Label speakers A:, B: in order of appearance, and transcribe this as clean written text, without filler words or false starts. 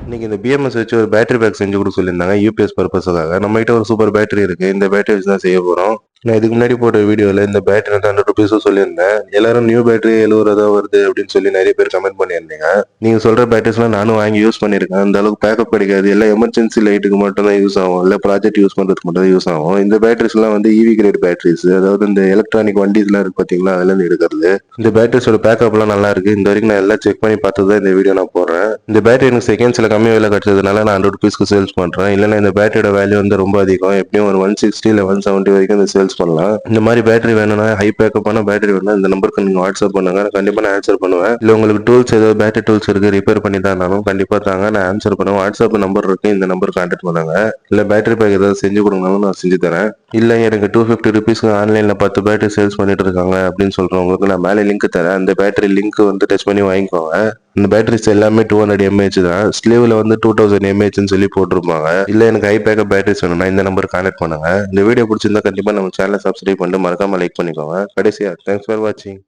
A: இன்னைக்கு இந்த பிஎம்எஸ் வச்சு ஒரு பேட்டரி பேக் செஞ்சு கொடுக்க சொல்லியிருந்தாங்க யூபிஎஸ் பர்பஸுக்காக. நம்ம கிட்ட ஒரு சூப்பர் பேட்டரி இருக்கு. இந்த பேட்டரி வச்சு தான் செய்ய போறோம். நான் இதுக்கு முன்னாடி போட்ட வீடியோல இந்த பேட்டரி வந்து 100 ருபீஸும் சொல்லியிருந்தேன். எல்லாரும் நியூ பேட்டரி 70 ரூபா வருது அப்படின்னு சொல்லி நிறைய பேர் கமெண்ட் பண்ணியிருந்தீங்க. நீங்க சொல்ற பேட்டரிஸ்லாம் நானும் வாங்கி யூஸ் பண்ணியிருக்கேன். அந்த அளவுக்கு பேக்கப் கிடைக்காது. எல்லாம் எமர்ஜென்சி லைட்டுக்கு மட்டும் தான் யூஸ் ஆகும். இல்ல ப்ராஜெக்ட் யூஸ் பண்றதுக்கு மட்டும் தான் யூஸ் ஆகும். இந்த பேட்டரிஸ் எல்லாம் வந்து இவி கிரேட் பேட்டரிஸ், அதாவது இந்த எலக்ட்ரானிக் வண்டிஸ்லாம் இருக்கு பாத்தீங்களா, அதுல இருந்து எடுக்கிறது. இந்த பேட்டரிஸோட பேக்கப் எல்லாம் நல்லா இருக்கு. இந்த வரைக்கும் நான் எல்லாம் செக் பண்ணி பார்த்து தான் இந்த வீடியோ நான் போடுறேன். இந்த பேட்டரி எனக்கு செகண்ட்ஸ்ல கம்மி விலை கிடைச்சதுனால நான் 100 ருபீஸ்க்கு சேல்ஸ் பண்றேன். இல்லைன்னா இந்த பேட்டரியோட வேல்யூ வந்து ரொம்ப அதிகம். எப்படியும் ஒரு 160 இல்ல 170 வரைக்கும் இந்த சேல்ஸ் பண்ணலாம். இந்த மாதிரி பேட்டரி வேணும்னா, ஹை பேக்கப்பான பேட்டரி வேணும்னா இந்த நம்பருக்கு நீங்க வாட்ஸ்அப் பண்ணுங்க. நான் கண்டிப்பா நான் ஆன்சர் பண்ணுவேன். இல்ல உங்களுக்கு டூல்ஸ் ஏதாவது பேட்டரி டூல்ஸ் இருக்கு ரிப்பேர் பண்ணி தானாலும் கண்டிப்பா தாங்க, நான் ஆன்சர் பண்ணுவேன். வாட்ஸ்அப் நம்பர் இருக்கு, இந்த நம்பர் கான்டாக்ட் பண்ணுங்க. இல்ல பேட்டரி பேக் ஏதாவது செஞ்சு கொடுங்கனாலும் நான் செஞ்சு தரேன். இல்ல எனக்கு 250 ருபீஸ்க்கு ஆன்லைன்ல 10 பேட்டரி சேல்ஸ் பண்ணிட்டு இருக்காங்க அப்படின்னு சொல்றவங்களுக்கு நான் மேலே லிங்க் தரேன். அந்த பேட்டரி லிங்க் வந்து டச் பண்ணி வாங்கிக்கோங்க. இந்த பேட்டரிஸ் எல்லாமே 200 mAh தான். ஸ்லீவ்ல வந்து 2000 mAhன்னு சொல்லி போட்டிருப்பாங்க. இல்ல எனக்கு ஹை பேக்கப் பேட்டரிஸ் வேணும்னா இந்த நம்பர் கான்டாக்ட் பண்ணுங்க. இந்த வீடியோ பிடிச்சிருந்தா கண்டிப்பா நம்ம சேனலை சப்ஸ்கிரைப் பண்ணிட்டு மறக்காம லைக் பண்ணிக்கோங்க. கடைசியா தேங்க்ஸ் ஃபார் வாட்சிங்.